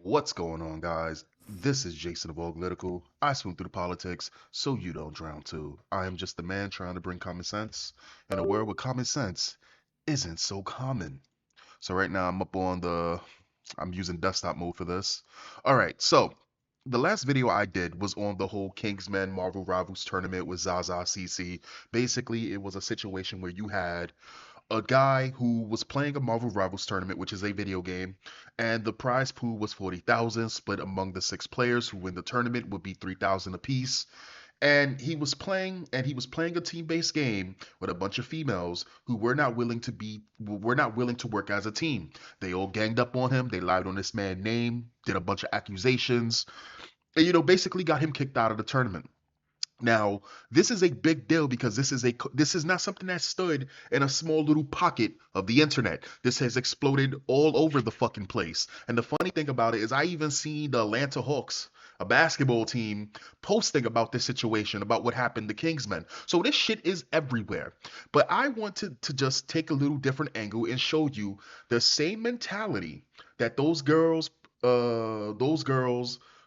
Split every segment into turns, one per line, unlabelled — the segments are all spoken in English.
What's going on, guys? This is Jason of Auglitical. I swim through the politics so you don't drown too. I am just a man trying to bring common sense in a world where common sense isn't so common. So right now I'm using desktop mode for this. All right, so the last video I did was on the whole Kingsmen Marvel Rivals tournament with Zaza CC. Basically, it was a situation where you had a guy who was playing a Marvel Rivals tournament, which is a video game, and the prize pool was 40,000 split among the 6 players who win the tournament would be 3,000 apiece. And he was playing a team-based game with a bunch of females who were not willing to work as a team. They all ganged up on him, they lied on this man's name, did a bunch of accusations, and basically got him kicked out of the tournament. Now, this is a big deal because this is not something that stood in a small little pocket of the internet. This has exploded all over the fucking place. And the funny thing about it is I even seen the Atlanta Hawks, a basketball team, posting about this situation, about what happened to Kingsmen. So this shit is everywhere. But I wanted to just take a little different angle and show you the same mentality that those girls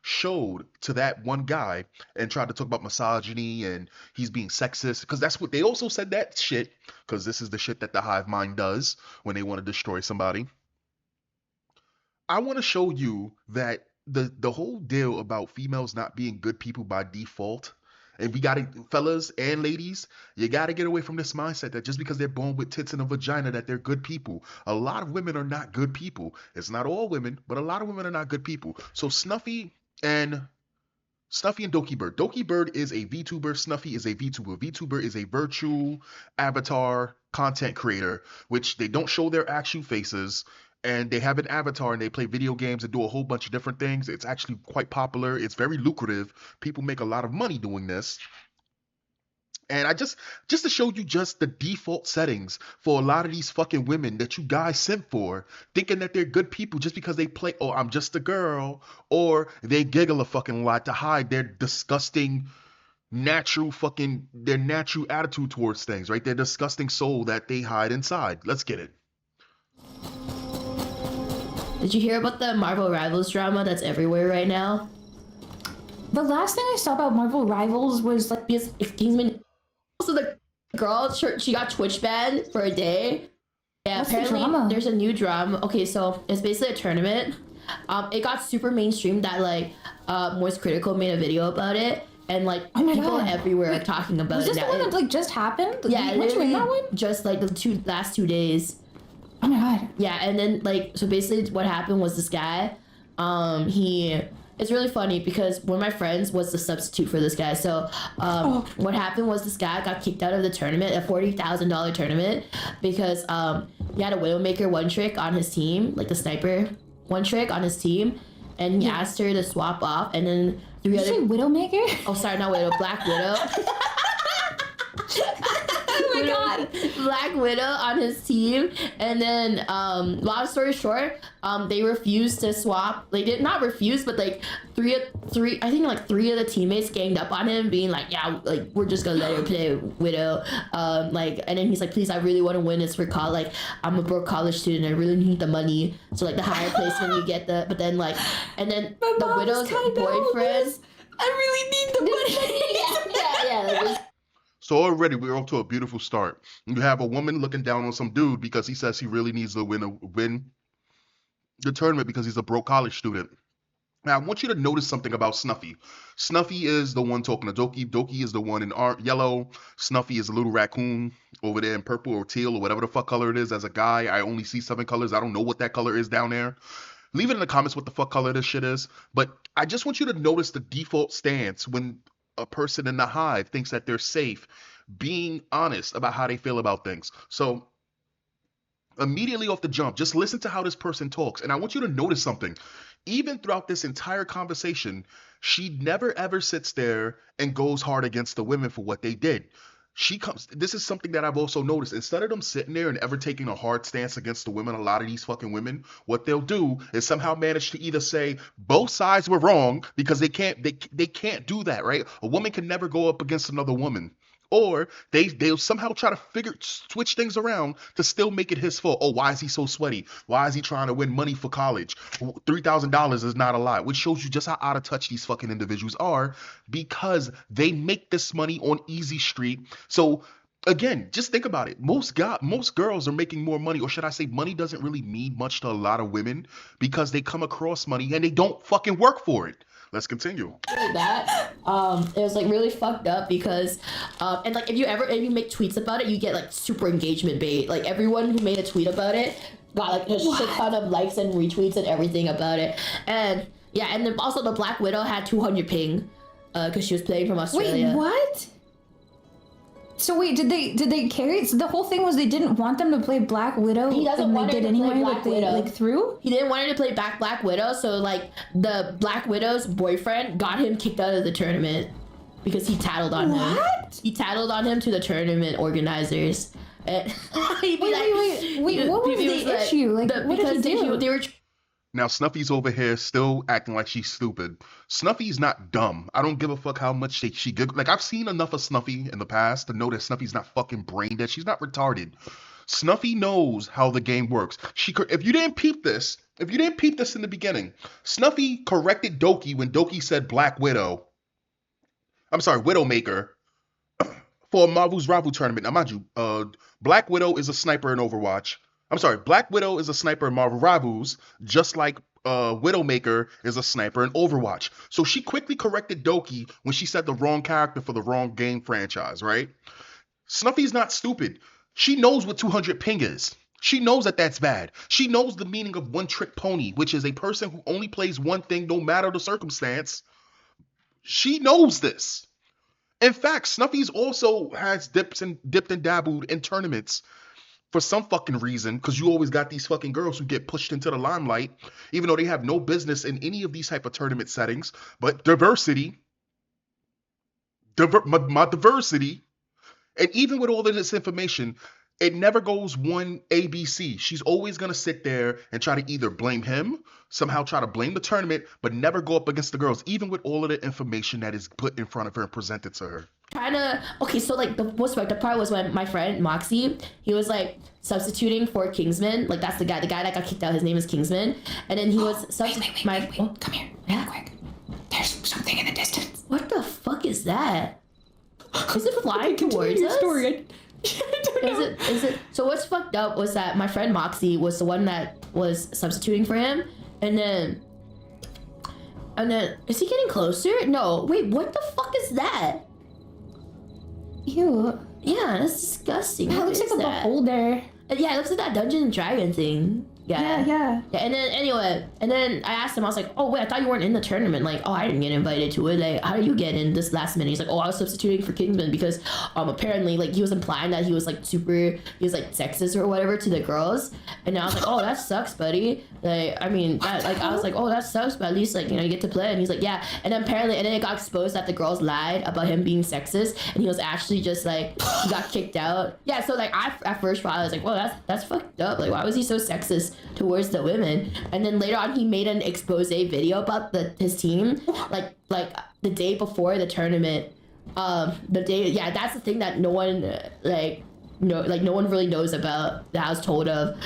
showed to that one guy and tried to talk about misogyny and he's being sexist, because that's what they also said, that shit, because this is the shit that the Hivemind does when they want to destroy somebody. I want to show you that the whole deal about females not being good people by default, and we gotta, fellas and ladies, you gotta get away from this mindset that just because they're born with tits and a vagina that they're good people. A lot of women are not good people. It's not all women, but a lot of women are not good people. So and Snuffy and DokiBird. DokiBird is a VTuber. Snuffy is a VTuber. VTuber is a virtual avatar content creator, which they don't show their actual faces, and they have an avatar and they play video games and do a whole bunch of different things. It's actually quite popular. It's very lucrative. People make a lot of money doing this. And I just to show you just the default settings for a lot of these fucking women that you guys simp for, thinking that they're good people just because they play, oh, I'm just a girl, or they giggle a fucking lot to hide their disgusting their natural attitude towards things, right? Their disgusting soul that they hide inside. Let's get it.
Did you hear about the Marvel Rivals drama that's everywhere right now?
The last thing I saw about Marvel Rivals was like
Because Kingsman. Also, the girl, she got Twitch banned for a day. Yeah,
What's the
apparently
drama?
there's a new drama. Okay, so it's basically a tournament. It got super mainstream that like Moist Critical made a video about it, and like
Oh my
people
God.
everywhere are talking about
was
it
this the
now.
one that like just happened?
Yeah,
Weren't you in that one?
just like the last 2 days.
Oh my God.
Yeah, and then like, so basically what happened was this guy, it's really funny because one of my friends was the substitute for this guy. So what happened was this guy got kicked out of the tournament, a $40,000 tournament, because he had a Widowmaker one trick on his team, like the sniper one trick on his team, and he asked her to swap off, and then
Did you say Widowmaker?
oh sorry, not Widow, Black Widow.
Oh my God.
Black Widow on his team, and then long story short, they refused to swap. They did not refuse, but like three I think like 3 of the teammates ganged up on him, being like, yeah, like we're just gonna let her play Widow, like, and then he's like, please, I really want to win this for college, like I'm a broke college student, I really need the money, so like the higher placement you get, but then like, and then
My
the
mom's
Widow's
kinda down with
boyfriend,
this. I really need the money.
yeah, like,
So already we're off to a beautiful start. You have a woman looking down on some dude because he says he really needs to win the tournament because he's a broke college student. Now, I want you to notice something about Snuffy. Snuffy is the one talking to Doki. Doki is the one in yellow. Snuffy is a little raccoon over there in purple or teal or whatever the fuck color it is. As a guy, I only see 7 colors. I don't know what that color is down there. Leave it in the comments what the fuck color this shit is. But I just want you to notice the default stance when a person in the hive thinks that they're safe, being honest about how they feel about things. So immediately off the jump, just listen to how this person talks. And I want you to notice something. Even throughout this entire conversation, she never ever sits there and goes hard against the women for what they did. This is something that I've also noticed. Instead of them sitting there and ever taking a hard stance against the women, a lot of these fucking women, what they'll do is somehow manage to either say both sides were wrong, because they can't do that, right? A woman can never go up against another woman, Or they'll somehow try to switch things around to still make it his fault. Oh, why is he so sweaty? Why is he trying to win money for college? $3,000 is not a lot, which shows you just how out of touch these fucking individuals are, because they make this money on easy street. So again, just think about it. Most girls are making more money, or should I say, money doesn't really mean much to a lot of women because they come across money and they don't fucking work for it. Let's continue.
That it was like really fucked up because and like if you make tweets about it, you get like super engagement bait. Like everyone who made a tweet about it got like a shit ton of likes and retweets and everything about it. And yeah, and then also the Black Widow had 200 ping because she was playing from Australia.
Wait, what? So wait, did they carry? So the whole thing was they didn't want them to play Black Widow.
He doesn't
and
want
they
her
did
to play
anyway,
Black
but they
Widow.
like threw.
He didn't want her to play Black Widow, so like the Black Widow's boyfriend got him kicked out of the tournament because he tattled on him.
What?
He tattled on him to the tournament organizers. And
Wait, what was the issue? Like, what did he do?
They were
Now Snuffy's over here still acting like she's stupid. Snuffy's not dumb. I don't give a fuck how much she giggle. Like, I've seen enough of Snuffy in the past to know that Snuffy's not fucking brain dead. She's not retarded. Snuffy knows how the game works. If you didn't peep this in the beginning, Snuffy corrected Doki when Doki said Black Widow. I'm sorry, Widowmaker for a Marvel's Rival tournament. Now, mind you, Black Widow is a sniper in Overwatch. I'm sorry, Black Widow is a sniper in Marvel Rivals, just like Widowmaker is a sniper in Overwatch. So she quickly corrected Doki when she said the wrong character for the wrong game franchise, right? Snuffy's not stupid. She knows what 200 ping is. She knows that that's bad. She knows the meaning of one trick pony, which is a person who only plays one thing no matter the circumstance. She knows this. In fact, Snuffy's also has dipped and dabbled in tournaments for some fucking reason, because you always got these fucking girls who get pushed into the limelight, even though they have no business in any of these type of tournament settings. But diversity, my diversity, and even with all of this information, it never goes one ABC. She's always going to sit there and try to either blame him, somehow try to blame the tournament, but never go up against the girls, even with all of the information that is put in front of her and presented to her.
Okay, so like the most fucked up part was when my friend Moxie, he was like substituting for Kingsman. Like that's the guy that got kicked out. His name is Kingsman, and then he was
Wait. Come here, real quick. There's something in the distance.
What the fuck is that? Is it flying towards us?
Story. I don't know.
Is it? So what's fucked up was that my friend Moxie was the one that was substituting for him, and then is he getting closer? No, wait, what the fuck is that?
Ew.
Yeah, that's disgusting.
That
What
looks
is
like a
that?
beholder.
Yeah, it looks like that Dungeons and Dragon thing. Yeah.
Yeah.
And then anyway, and then I asked him, I was like, oh wait, I thought you weren't in the tournament. Like, oh, I didn't get invited to it. Like, how did you get in this last minute? He's like, oh, I was substituting for Kingsman because apparently like he was implying that he was like sexist or whatever to the girls. And I was like, oh, that sucks, buddy. Like, I mean, I was like, oh, that sucks, but at least like, you know, you get to play. And he's like, yeah. And then apparently, and then it got exposed that the girls lied about him being sexist, and he was actually just like, he got kicked out. Yeah, so like I at first I was like, well, that's fucked up. Like, why was he so sexist towards the women? And then later on he made an expose video about his team like the day before the tournament. That's the thing that no one no one really knows about, that I was told of,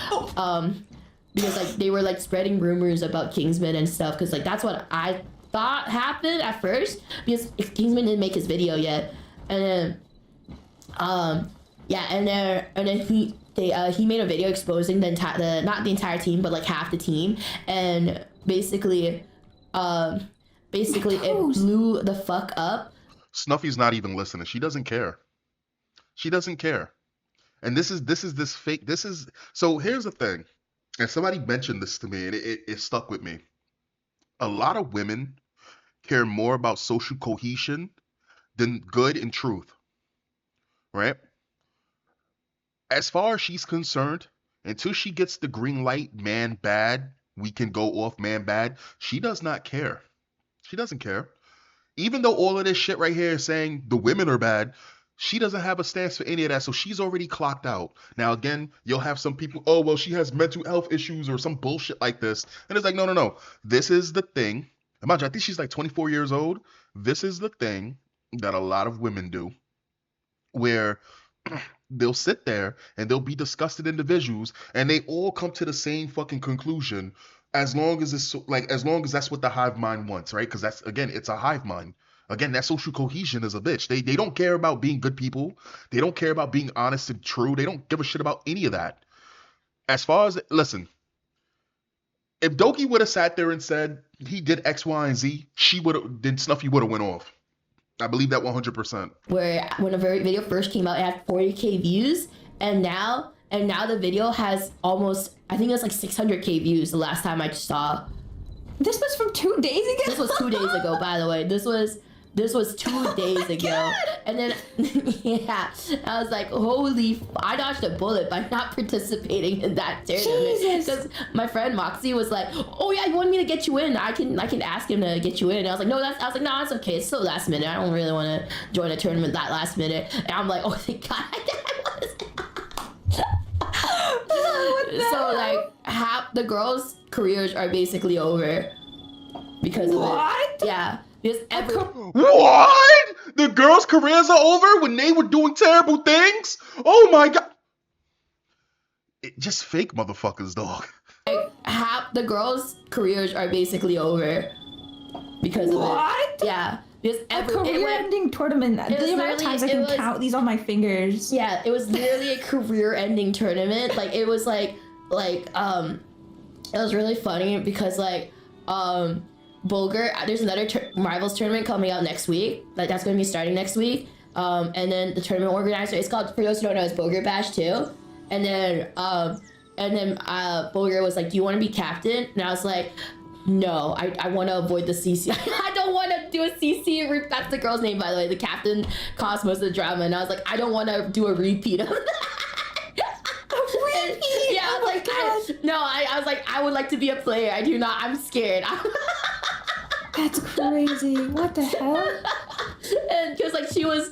because like they were like spreading rumors about Kingsman and stuff, because like that's what I thought happened at first, because Kingsman didn't make his video yet. And then he made a video exposing not the entire team, but like half the team, and basically it blew the fuck up.
Snuffy's not even listening. She doesn't care. And so here's the thing. And somebody mentioned this to me, and it stuck with me. A lot of women care more about social cohesion than good and truth. Right? As far as she's concerned, until she gets the green light, man bad, we can go off man bad, she does not care. She doesn't care. Even though all of this shit right here is saying the women are bad, she doesn't have a stance for any of that, so she's already clocked out. Now, again, you'll have some people, oh, well, she has mental health issues or some bullshit like this. And it's like, no. This is the thing. Imagine, I think she's like 24 years old. This is the thing that a lot of women do. where they'll sit there and they'll be disgusted individuals and they all come to the same fucking conclusion as long as as long as that's what the hive mind wants, right? Because that's, again, it's a hive mind. Again, that social cohesion is a bitch. They don't care about being good people. They don't care about being honest and true. They don't give a shit about any of that. As far as, listen, if Doki would have sat there and said he did X, Y, and Z, then Snuffy would have went off. I believe that 100%.
Where when a video first came out, it had 40K views, and now the video has almost, I think it's like 600K views the last time I saw.
This was from 2 days ago?
This was 2 days ago, by the way. This was 2 days ago.
God.
And then, yeah, I was like, holy, I dodged a bullet by not participating in that tournament. Because my friend Moxie was like, oh yeah, you want me to get you in? I can ask him to get you in. And I was like, no, it's okay. It's so last minute. I don't really want to join a tournament that last minute. And I'm like, oh, thank God. So like half the girls' careers are basically over because of it. Yeah.
What? The girls' careers are over when they were doing terrible things? Oh my God. Just fake motherfuckers, dog.
Like, half the girls' careers are basically over because of it. Yeah.
A career-ending tournament. The amount of times I can count these on my fingers.
Yeah, it was literally a career-ending tournament. Like, it was it was really funny because Bulgur, there's another Rivals tournament coming out next week. Like, that's going to be starting next week. And then the tournament organizer, it's called, for those who don't know, it's Bulgur Bash 2. And then Bulgur was like, do you want to be captain? And I was like, no, I want to avoid the CC. I don't want to do a CC. That's the girl's name, by the way. The captain caused most of the drama. And I was like, I don't want to do a repeat of that. Yeah, I was like, I would like to be a player. I do not. I'm scared.
That's crazy. What the hell?
And because she was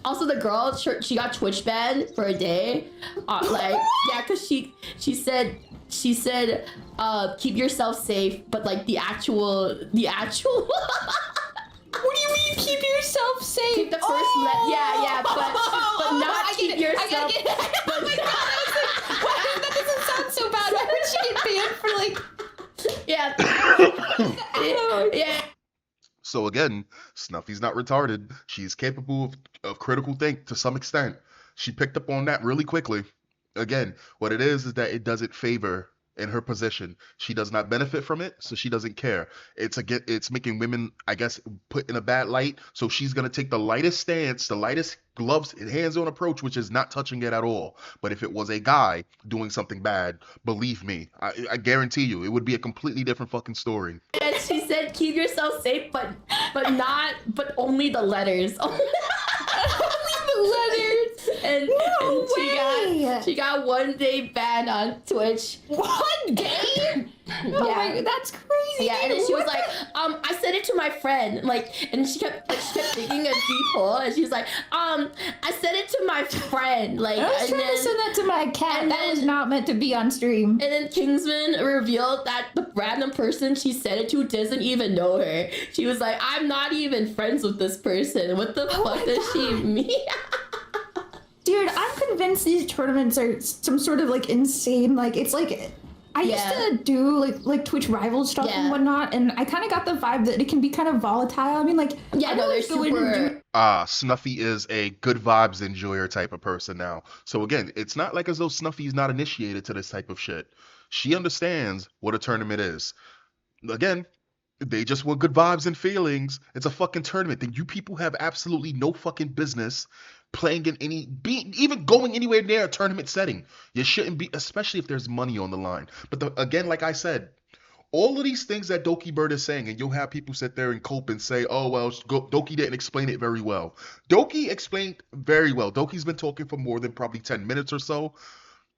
also the girl, she got Twitch banned for a day. Yeah, because she said keep yourself safe, but the actual. What
do you mean keep yourself safe?
Keep the first yeah, but not keep yourself.
Oh my God. That doesn't sound so bad. Why would she get banned for
Yeah. Yeah.
So again, Snuffy's not retarded. She's capable of critical think to some extent. She picked up on that really quickly. Again, what it is that it doesn't favor in her position. She does not benefit from it, so she doesn't care. It's making women, I guess, put in a bad light. So she's gonna take the lightest stance, the lightest gloves, hands-on approach, which is not touching it at all. But if it was a guy doing something bad, believe me, I guarantee you, it would be a completely different fucking story.
And she said, keep yourself safe, but only the letters. Only the letters. And she got 1 day ban on Twitch.
1 day?
Yeah.
Oh my God, that's crazy.
Yeah, and then she was like, I sent it to my friend, and she kept digging a deep hole, and she was like, I sent it to my friend,
I was trying to send that to my cat. That was not meant to be on stream.
And then Kingsman revealed that the random person she sent it to doesn't even know her. She was like, I'm not even friends with this person. What the fuck does she mean?
Dude, I'm convinced these tournaments are some sort of insane. It's I used to do Twitch rival stuff and whatnot, and I kind of got the vibe that it can be kind of volatile. I mean,
they're super.
Snuffy is a good vibes enjoyer type of person now. So again, it's not like as though Snuffy's not initiated to this type of shit. She understands what a tournament is. Again, they just want good vibes and feelings. It's a fucking tournament. Then you people have absolutely no fucking business playing in even going anywhere near a tournament setting. You shouldn't be, especially if there's money on the line. But again, like I said, all of these things that DokiBird is saying, and you'll have people sit there and cope and say, oh, well, Doki didn't explain it very well. Doki explained very well. Doki's been talking for more than probably 10 minutes or so.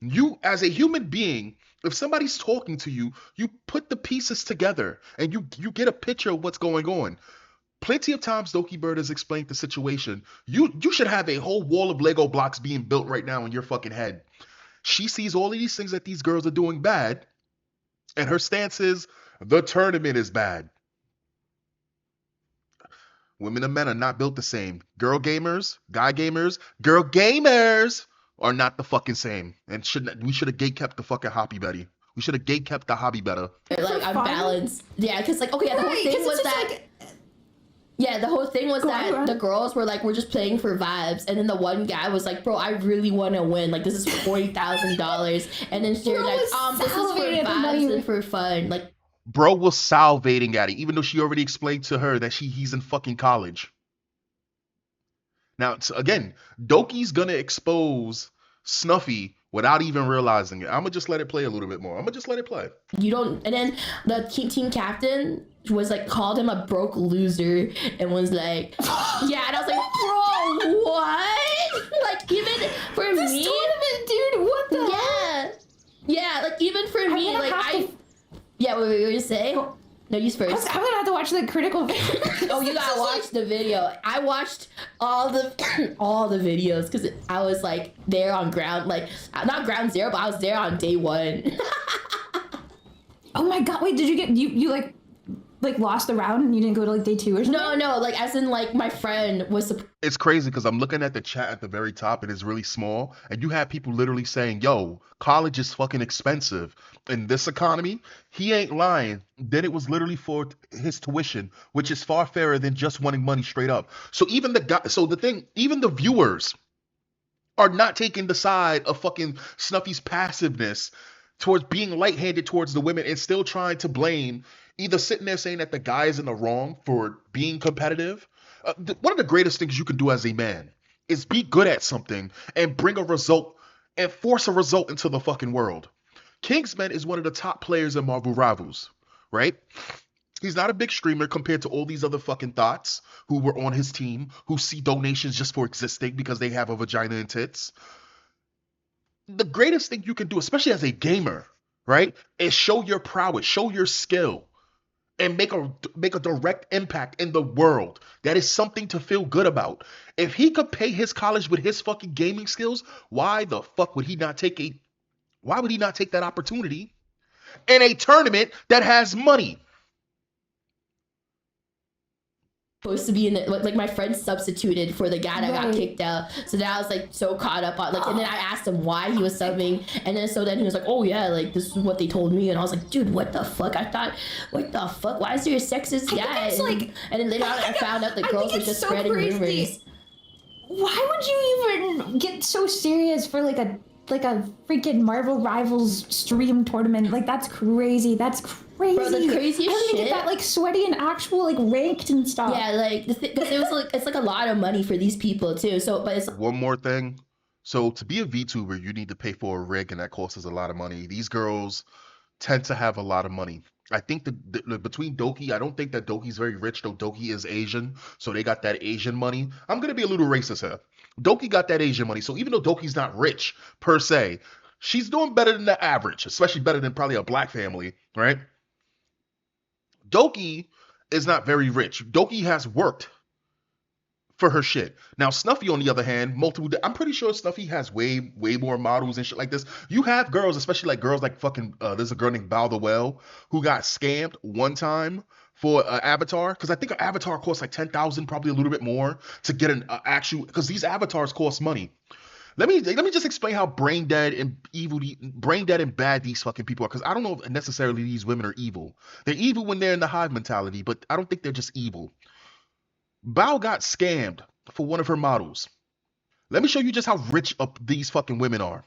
You, as a human being, if somebody's talking to you, you put the pieces together and you get a picture of what's going on. Plenty of times DokiBird has explained the situation. You should have a whole wall of Lego blocks being built right now in your fucking head. She sees all of these things that these girls are doing bad, and her stance is, the tournament is bad. Women and men are not built the same. Girl gamers, guy gamers, girl gamers are not the fucking same. And we should have gate kept the fucking hobby Betty. We should have gate kept the hobby better.
Like unbalanced. Yeah, because like okay, the whole thing was that. Like... Yeah, the whole thing was that the girls were like, we're just playing for vibes, and then the one guy was like, bro, I really want to win. Like this is $40,000, and then she was like, this is for vibes and for fun. Like,
bro was salivating at it, even though she already explained to her that he's in fucking college. Now, again, Doki's gonna expose Snuffy without even realizing it. I'm gonna just let it play a little bit more. I'm gonna just let it play.
You don't, and then the team captain was like, called him a broke loser and was like, yeah, and I was like, bro, what? Like, even for
this
me,
tournament, dude, what the
hell? Yeah, like, even for me, like, yeah, what were you gonna say? No, you first.
I'm gonna have to watch the critical video.
Oh, you gotta watch the video. I watched all the videos because I was like there on ground, like not ground zero, but I was there on day one.
Oh my god! Wait, did you get you like lost the round and you didn't go to like day 2 or something?
No, like as in like my friend was.
It's crazy because I'm looking at the chat at the very top and it's really small, and you have people literally saying, "Yo, college is fucking expensive in this economy." He ain't lying. Then it was literally for his tuition, which is far fairer than just wanting money straight up. So even even the viewers are not taking the side of fucking Snuffy's passiveness towards being light-handed towards the women and still trying to blame, either sitting there saying that the guy is in the wrong for being competitive. One of the greatest things you can do as a man is be good at something and bring a result and force a result into the fucking world. Kingsman is one of the top players in Marvel Rivals, right? He's not a big streamer compared to all these other fucking thoughts who were on his team, who see donations just for existing because they have a vagina and tits. The greatest thing you can do, especially as a gamer, right, is show your prowess, show your skill, and make a direct impact in the world. That is something to feel good about. If he could pay his college with his fucking gaming skills, why the fuck would he not take that opportunity in a tournament that has money?
Supposed to be in it, like my friend substituted for the guy that got kicked out, so then I was like so caught up on like, and then I asked him why he was subbing, and then he was like, oh yeah, like this is what they told me, and I was like, dude, what the fuck? I thought, what the fuck, why is there a sexist guy? And then later on I found out that girls were just spreading rumors.
Why would you even get so serious for like a freaking Marvel Rivals stream tournament? Like that's crazy. That's crazy.
Bro, the craziest shit.
How do you get that like sweaty and actual like ranked and stuff?
Yeah, like because it was like it's like a lot of money for these people too. So, but it's
one more thing. So to be a VTuber, you need to pay for a rig, and that costs us a lot of money. These girls tend to have a lot of money. I think between Doki, I don't think that Doki's very rich, though Doki is Asian, so they got that Asian money. I'm gonna be a little racist here. Doki got that Asian money, so even though Doki's not rich per se, she's doing better than the average, especially better than probably a black family, right? Doki is not very rich. Doki has worked for her shit. Now, Snuffy, on the other hand, I'm pretty sure Snuffy has way more models and shit like this. You have girls, especially like girls like fucking, there's a girl named Val the Well who got scammed one time for an avatar, because I think an avatar costs like 10,000, probably a little bit more to get an actual, because these avatars cost money. Let me just explain how brain dead and bad these fucking people are, because I don't know if necessarily these women are evil. They're evil when they're in the hive mentality, but I don't think they're just evil. Bao got scammed for one of her models. Let me show you just how rich up these fucking women are.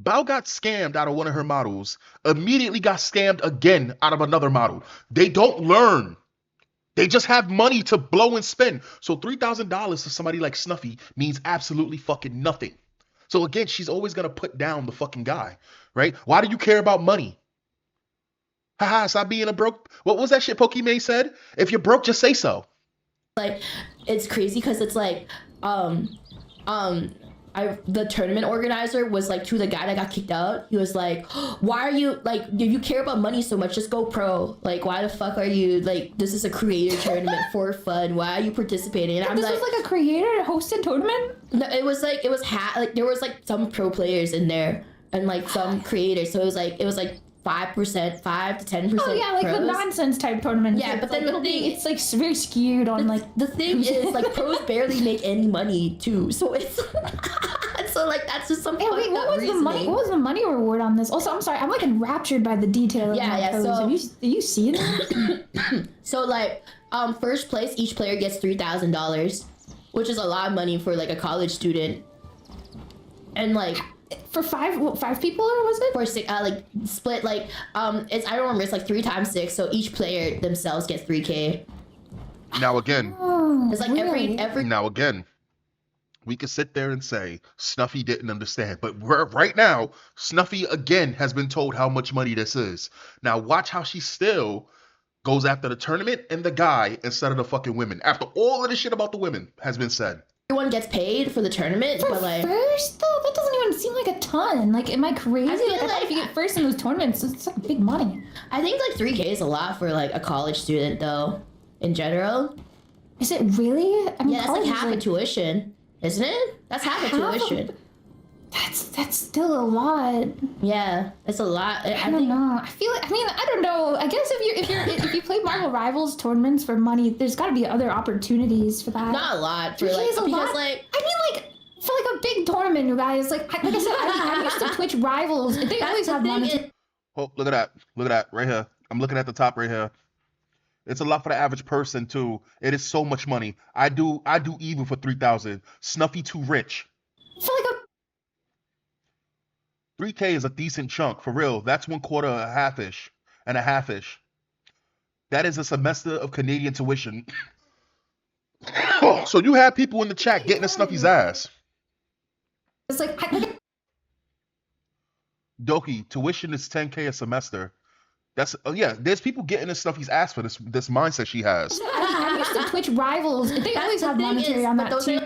Bao got scammed out of one of her models, immediately got scammed again out of another model. They don't learn. They just have money to blow and spend. So $3,000 to somebody like Snuffy means absolutely fucking nothing. So again, she's always going to put down the fucking guy, right? Why do you care about money? Haha, stop being a broke. What was that shit Pokimane said? If you're broke, just say so.
Like, it's crazy because it's like, the tournament organizer was like to the guy that got kicked out. He was like, why are you, like, if you care about money so much, just go pro. Like, why the fuck are you, like, this is a creator tournament for fun. Why are you participating? And I'm
this
like,
was like a creator hosted tournament?
No, it was there was like some pro players in there and like some creators. So it was like 5%, 5 to 10%.
Oh yeah, like the nonsense type tournaments.
Yeah, but then
like, it's like very skewed on like.
The thing is, like, pros barely make any money too, so it's so like that's just some.
Hey, wait, what was
reasoning.
the money? What was the money reward on this? Also, I'm sorry, I'm like enraptured by the detail. Of
Yeah,
pose.
So
have you seen it?
So like, first place, each player gets $3,000, which is a lot of money for like a college student, and like.
For five people, or was it?
For six, like split, like it's I don't remember. It's like 3 times 6, so each player themselves gets 3K.
Now again,
it's like
really?
every.
Now again, we could sit there and say Snuffy didn't understand, but right now, Snuffy again has been told how much money this is. Now watch how she still goes after the tournament and the guy instead of the fucking women. After all of the shit about the women has been said.
Everyone gets paid for the tournament,
For
but like
first though, that doesn't even seem like a ton. Like, am I crazy?
I feel
I thought if you get first in those tournaments, it's like big money.
I think like 3K is a lot for like a college student though, in general.
Is it really? I mean,
Yeah, that's like half a tuition, isn't it? That's half a tuition.
That's still a lot.
Yeah, it's a lot.
I don't know. I feel like, I mean, I don't know. I guess if you play Marvel Rivals tournaments for money, there's got to be other opportunities for that.
Not a lot for like
Because
like
I mean, like for like a big tournament, you guys. Like I said, I'm used to Twitch Rivals. They always have money.
Oh, look at that! Look at that right here. I'm looking at the top right here. It's a lot for the average person too. It is so much money. I do even for 3,000. Snuffy too rich.
For like a
3K is a decent chunk, for real. That's 1/4 a half-ish. That is a semester of Canadian tuition. So you have people in the chat getting a Snuffy's ass.
it's like
Doki, tuition is 10K a semester. That's yeah, there's people getting a Snuffy's ass for this mindset she has.
I'm used to Twitch Rivals. They always have monetary on that too.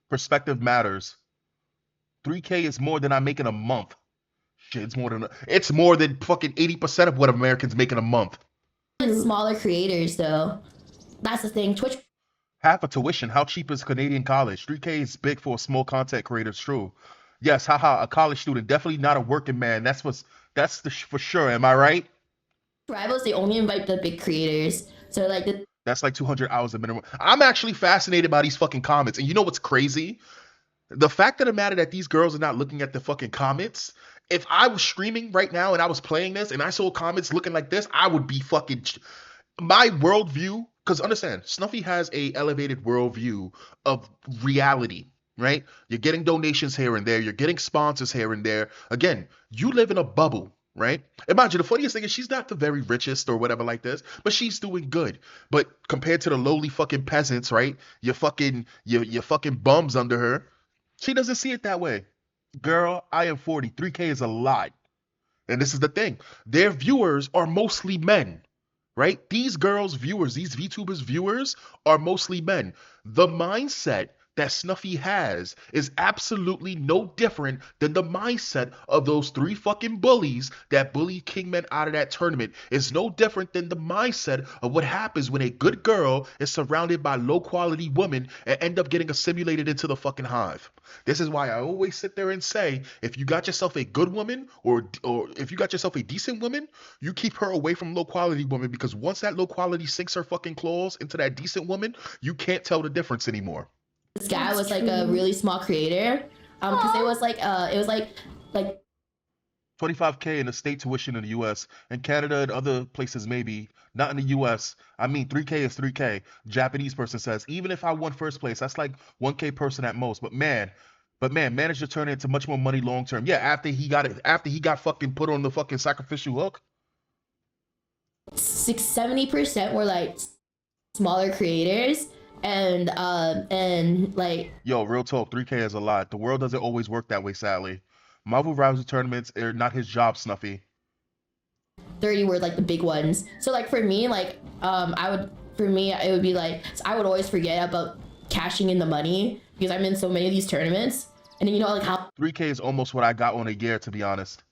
Perspective matters. 3K is more than I make in a month. Shit, it's more than fucking 80% of what Americans make in a month.
Smaller creators though. That's the thing. Twitch.
Half a tuition. How cheap is Canadian college? 3K is big for small content creators. True. Yes, haha. A college student, definitely not a working man. That's for sure. Am I right?
Rivals, they only invite the big creators. So like
that's like 200 hours a minimum. I'm actually fascinated by these fucking comments. And you know what's crazy? The fact of the matter that these girls are not looking at the fucking comments. If I was streaming right now and I was playing this and I saw comments looking like this, I would be fucking... My worldview... Because understand, Snuffy has a elevated worldview of reality, right? You're getting donations here and there. You're getting sponsors here and there. Again, you live in a bubble. Right? Imagine the funniest thing is she's not the very richest or whatever like this, but she's doing good. But compared to the lowly fucking peasants, right? Your fucking bums under her, she doesn't see it that way. Girl, I am 40. 3K is a lot. And this is the thing. Their viewers are mostly men. Right? These girls' viewers, these VTubers' viewers are mostly men. The mindset that Snuffy has is absolutely no different than the mindset of those 3 fucking bullies that bullied Kingmen out of that tournament. It's no different than the mindset of what happens when a good girl is surrounded by low quality women and end up getting assimilated into the fucking hive. This is why I always sit there and say, if you got yourself a good woman or if you got yourself a decent woman, you keep her away from low quality women, because once that low quality sinks her fucking claws into that decent woman, you can't tell the difference anymore.
This guy was like a really small creator, because it was like
25K in the state tuition in the U.S. and Canada and other places maybe, not in the U.S. I mean, 3K is 3K. Japanese person says, even if I won first place, that's like 1K person at most. But man, managed to turn it into much more money long term. Yeah, after he got fucking put on the fucking sacrificial hook.
70% were like smaller creators. And like,
yo, real talk, 3K is a lot. The world doesn't always work that way, sadly. Marvel Rivals tournaments are not his job, Snuffy.
30 were like the big ones. So like for me, like it would be like, so I would always forget about cashing in the money because I'm in so many of these tournaments. And then, you know, like how
3K is almost what I got on a year, to be honest.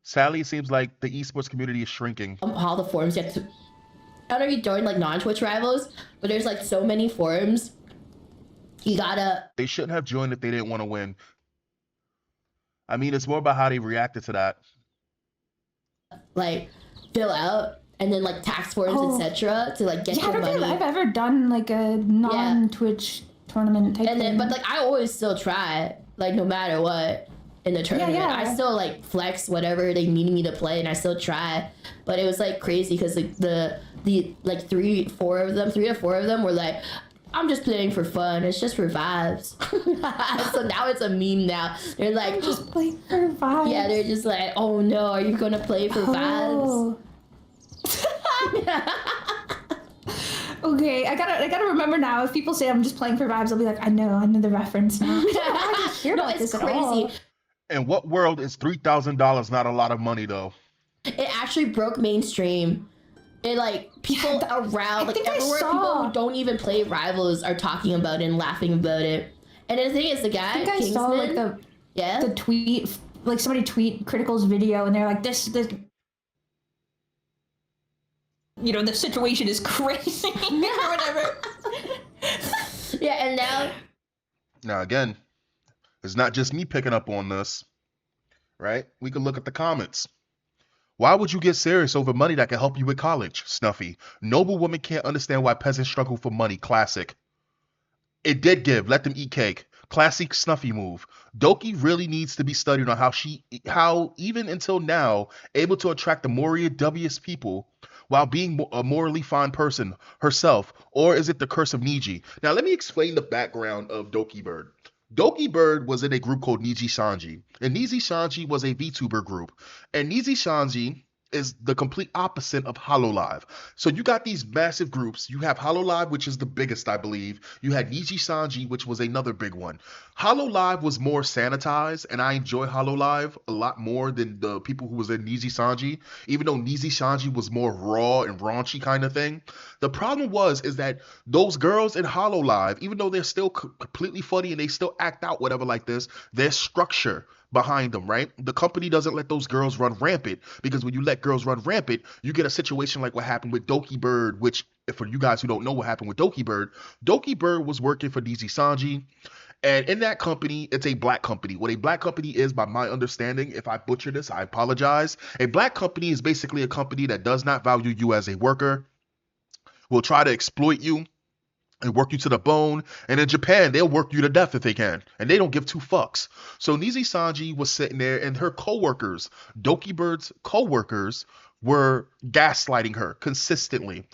Sadly, it seems like the esports community is shrinking.
How the forums get to, I don't know if you joined like non-Twitch Rivals, but there's like so many forums. You gotta...
They shouldn't have joined if they didn't want to win. I mean, it's more about how they reacted to that.
like fill out and then like tax forms,
Oh.
etc. to like get
Yeah, I
your
don't think
money.
I've ever done like a non-Twitch tournament type
And then,
thing.
but like I always still try, like no matter what in the tournament.
yeah.
I still like flex whatever they need me to play, and I still try. But it was like crazy because like the like three to four of them were like, I'm just playing for fun. It's just for vibes. So now it's a meme. Now they're like,
Just play for vibes.
yeah, they're just like, oh no, are you gonna play for vibes?
Oh. Okay, I gotta remember now. If people say I'm just playing for vibes, I'll be like, I know the reference now. I didn't hear
No,
about
it's
this at all.
crazy.
In what world is $3,000 not a lot of money though?
It actually broke mainstream. It like people around, like
think I
everywhere, people
saw.
who don't even play Rivals are talking about it and laughing about it. And the thing is, the guy
I think I
Kingsman,
saw like
yeah,
the tweet, like somebody tweet Critical's video, and they're like, this, you know, the situation is crazy or whatever.
yeah, and now
Now again, it's not just me picking up on this, right? We can look at the comments. Why would you get serious over money that can help you with college, Snuffy? Noble woman can't understand why peasants struggle for money. Classic. It did give. Let them eat cake. Classic Snuffy move. Doki really needs to be studied on how even until now, able to attract the more dubious people while being a morally fine person herself, or is it the curse of Niji? Now let me explain the background of DokiBird. DokiBird was in a group called Niji Sanji, and Niji Sanji was a VTuber group, and Niji Sanji is the complete opposite of Hololive. So you got these massive groups. You have Hololive, which is the biggest, I believe. You had Niji Sanji, which was another big one. Hololive was more sanitized, and I enjoy Hololive a lot more than the people who was in Niji Sanji, even though Niji Sanji was more raw and raunchy kind of thing. The problem is that those girls in Hololive, even though they're still completely funny and they still act out whatever like this, their structure behind them, right? The company doesn't let those girls run rampant, because when you let girls run rampant, you get a situation like what happened with DokiBird, which, for you guys who don't know what happened with DokiBird, DokiBird was working for Niji Sanji, and in that company, it's a black company. What a black company is, by my understanding, if I butcher this, I apologize. A black company is basically a company that does not value you as a worker, will try to exploit you and work you to the bone. And in Japan, they'll work you to death if they can. And they don't give two fucks. So Niji Sanji was sitting there, and her co-workers, DokiBird's co-workers, were gaslighting her consistently.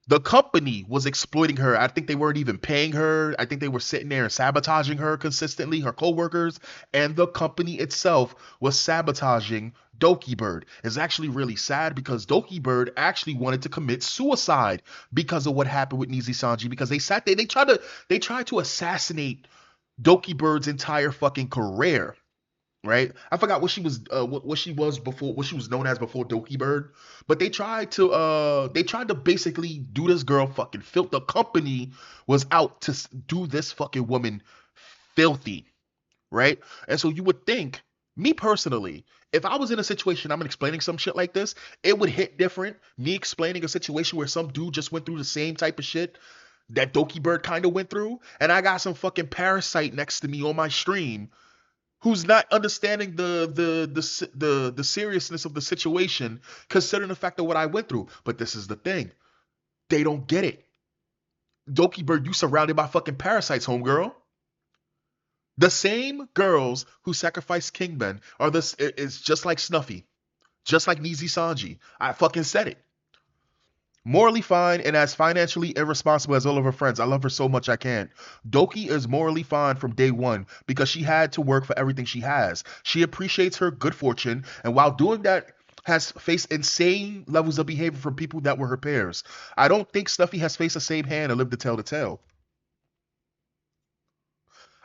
The company was exploiting her. I think they weren't even paying her. I think they were sitting there and sabotaging her consistently, her co-workers, and the company itself was sabotaging DokiBird. It's actually really sad because DokiBird actually wanted to commit suicide because of what happened with Nizi Sanji, because they sat there, they tried to assassinate DokiBird's entire fucking career. Right? I forgot what she was what she was before, what she was known as before DokiBird, but they tried to basically do this girl fucking filth. The company was out to do this fucking woman filthy, right? And so you would think, me personally, if I was in a situation, I'm explaining some shit like this, it would hit different. Me explaining a situation where some dude just went through the same type of shit that DokiBird kind of went through, and I got some fucking parasite next to me on my stream who's not understanding the seriousness of the situation, considering the fact of what I went through. But this is the thing. They don't get it. DokiBird, you surrounded by fucking parasites, homegirl. The same girls who sacrificed Kingben are this is just like Snuffy. Just like Nizi Sanji. I fucking said it. Morally fine and as financially irresponsible as all of her friends. I love her so much I can't. Doki is morally fine from day one because she had to work for everything she has. She appreciates her good fortune, and while doing that, has faced insane levels of behavior from people that were her peers. I don't think Snuffy has faced the same hand and lived to tell the tale.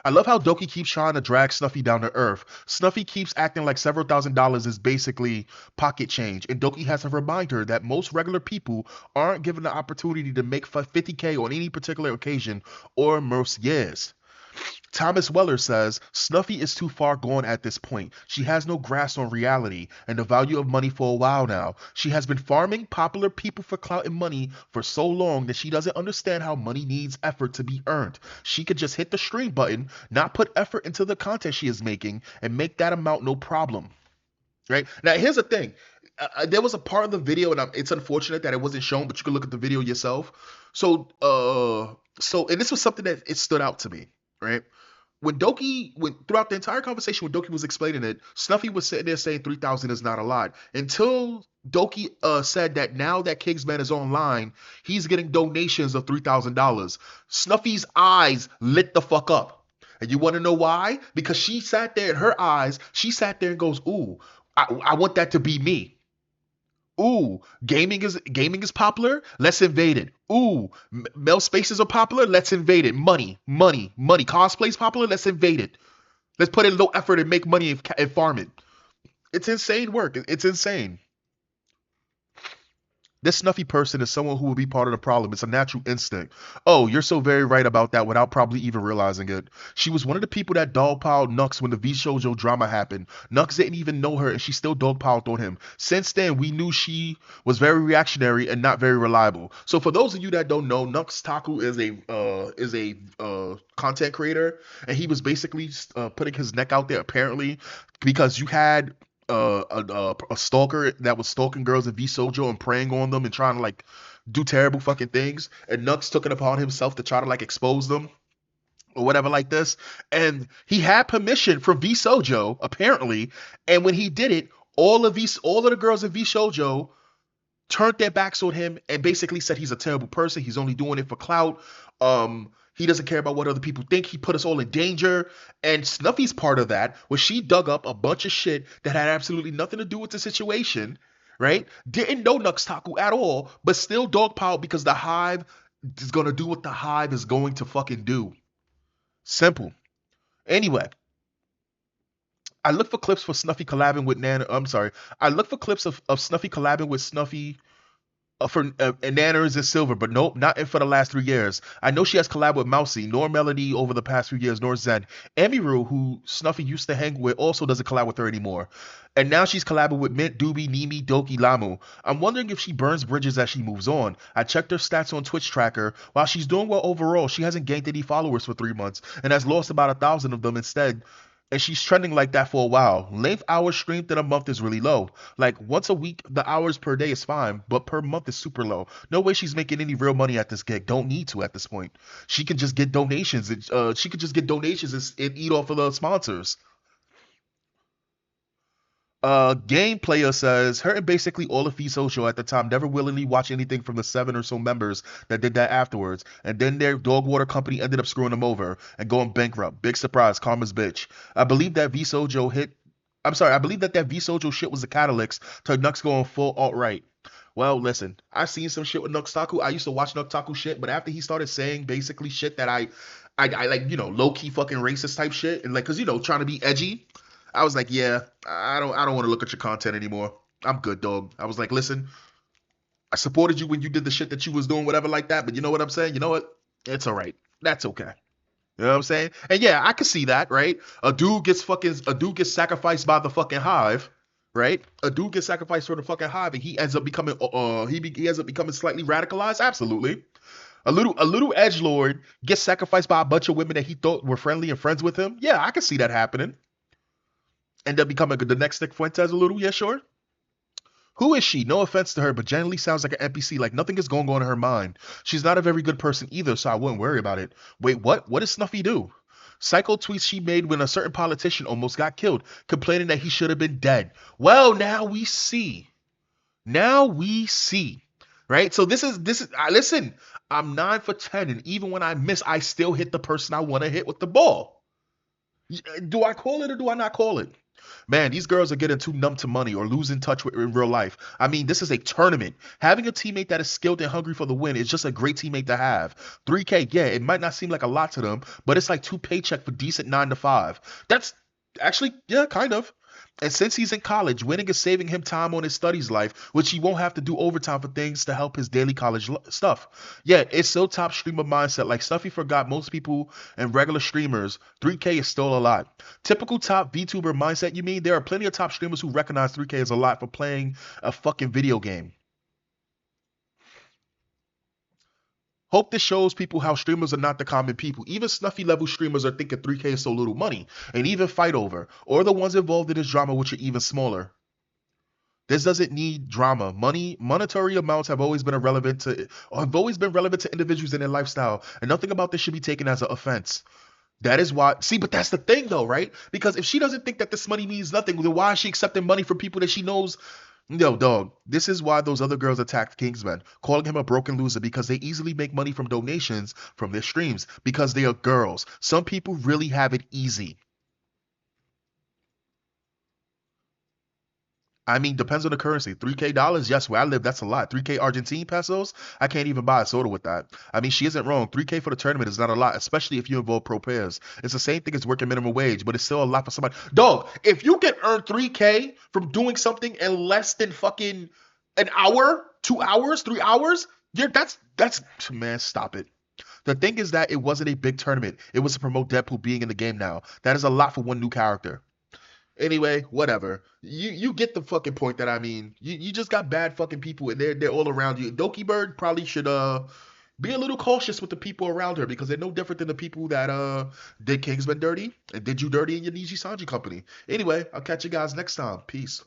I love how Doki keeps trying to drag Snuffy down to earth. Snuffy keeps acting like several $1,000s is basically pocket change, and Doki has to remind her that most regular people aren't given the opportunity to make 50K on any particular occasion or most years. Thomas Weller says, Snuffy is too far gone at this point. She has no grasp on reality and the value of money for a while now. She has been farming popular people for clout and money for so long that she doesn't understand how money needs effort to be earned. She could just hit the stream button, not put effort into the content she is making, and make that amount no problem. Right? Now, here's the thing. There was a part of the video, and it's unfortunate that it wasn't shown, but you can look at the video yourself. So, and this was something that it stood out to me, right? When throughout the entire conversation when Doki was explaining it, Snuffy was sitting there saying 3,000 is not a lot. Until Doki said that now that Kingsman is online, he's getting donations of $3,000. Snuffy's eyes lit the fuck up. And you want to know why? Because she sat there in her eyes, she sat there and goes, ooh, I want that to be me. Ooh, gaming is popular. Let's invade it. Ooh, male spaces are popular. Let's invade it. Money. Cosplay's popular. Let's invade it. Let's put in low effort and make money and farm it. It's insane work. It's insane. This Snuffy person is someone who will be part of the problem. It's a natural instinct. Oh, you're so very right about that without probably even realizing it. She was one of the people that dogpiled Nux when the V Shoujo drama happened. Nux didn't even know her and she still dogpiled on him. Since then, we knew she was very reactionary and not very reliable. So for those of you that don't know, Nux Taku is a content creator, and he was basically putting his neck out there apparently because you had a stalker that was stalking girls in V Shoujo and preying on them and trying to like do terrible fucking things, and Nux took it upon himself to try to like expose them or whatever like this, and he had permission from V Shoujo apparently, and when he did it, all of the girls in V Shoujo turned their backs on him and basically said he's a terrible person, he's only doing it for clout, he doesn't care about what other people think. He put us all in danger. And Snuffy's part of that was she dug up a bunch of shit that had absolutely nothing to do with the situation, right? Didn't know Nux Taku at all, but still dogpiled because the Hive is going to do what the Hive is going to fucking do. Simple. Anyway, I look for clips for Snuffy collabing with Nana. I'm sorry. I look for clips of Snuffy collabing with Snuffy for Nanners and Silver, but nope, not for the last 3 years. I know she has collabed with Mousy, nor Melody over the past few years, nor Zen. Emiru, who Snuffy used to hang with, also doesn't collab with her anymore. And now she's collabing with Mint, Doobie, Nimi, Doki, Lamu. I'm wondering if she burns bridges as she moves on. I checked her stats on Twitch Tracker. While she's doing well overall, she hasn't gained any followers for 3 months and has lost about 1,000 of them instead. And she's trending like that for a while. Length hours streamed in a month is really low. Like once a week, the hours per day is fine, but per month is super low. No way she's making any real money at this gig. Don't need to at this point. She can just get donations. She could just get donations and eat off of the sponsors. Game Player says, her and basically all of Social at the time never willingly watched anything from the 7 or so members that did that afterwards, and then their dog water company ended up screwing them over and going bankrupt. Big surprise, karma's bitch. I believe that V Shoujo shit was the catalyst to Nux going full alt-right. Well, listen, I've seen some shit with Nux Taku. I used to watch Nux Taku shit, but after he started saying basically shit that I like, you know, low-key fucking racist type shit, and like, cause you know, trying to be edgy, I was like, yeah, I don't want to look at your content anymore. I'm good, dog. I was like, listen, I supported you when you did the shit that you was doing, whatever like that. But you know what I'm saying? You know what? It's all right. That's okay. You know what I'm saying? And yeah, I can see that, right? A dude gets sacrificed by the fucking Hive, right? A dude gets sacrificed for the fucking Hive, and he ends up becoming he ends up becoming slightly radicalized. Absolutely. A little edgelord gets sacrificed by a bunch of women that he thought were friendly and friends with him. Yeah, I can see that happening. End up becoming the next Nick Fuentes a little? Yeah, sure. Who is she? No offense to her, but generally sounds like an NPC, like nothing is going on in her mind. She's not a very good person either, so I wouldn't worry about it. Wait, what? What does Snuffy do? Psycho tweets she made when a certain politician almost got killed, complaining that he should have been dead. Well, now we see. Right? So this is listen, I'm 9 for 10, and even when I miss, I still hit the person I want to hit with the ball. Do I call it or do I not call it? Man, these girls are getting too numb to money or losing touch with in real life. I mean, this is a tournament. Having a teammate that is skilled and hungry for the win is just a great teammate to have. $3K, yeah, it might not seem like a lot to them, but it's like 2 paycheck for decent 9 to 5. That's actually, yeah, kind of. And since he's in college, winning is saving him time on his studies life, which he won't have to do overtime for things to help his daily college stuff. Yet, it's so top streamer mindset. Like Snuffy forgot most people and regular streamers, 3K is still a lot. Typical top VTuber mindset, you mean? There are plenty of top streamers who recognize 3K as a lot for playing a fucking video game. Hope this shows people how streamers are not the common people. Even Snuffy level streamers are thinking 3K is so little money and even fight over, or the ones involved in this drama which are even smaller. This doesn't need drama. Monetary amounts have always been relevant to individuals in their lifestyle, and nothing about this should be taken as an offense. That is why, see, but that's the thing though, right? Because if she doesn't think that this money means nothing, then why is she accepting money from people that she knows? No, dog. This is why those other girls attacked Kingsman, calling him a broken loser because they easily make money from donations from their streams because they are girls. Some people really have it easy. I mean, depends on the currency. $3K, yes, where I live, that's a lot. 3K Argentine pesos, I can't even buy a soda with that. I mean, she isn't wrong. 3K for the tournament is not a lot, especially if you involve pro players. It's the same thing as working minimum wage, but it's still a lot for somebody. Dog, if you can earn 3K from doing something in less than fucking an hour, 2 hours, 3 hours, that's man, stop it. The thing is that it wasn't a big tournament. It was to promote Deadpool being in the game now. That is a lot for one new character. Anyway, whatever. You get the fucking point that I mean. You just got bad fucking people and they're all around you. DokiBird probably should be a little cautious with the people around her because they're no different than the people that did Kingsman dirty and did you dirty in your Niji Sanji company. Anyway, I'll catch you guys next time. Peace.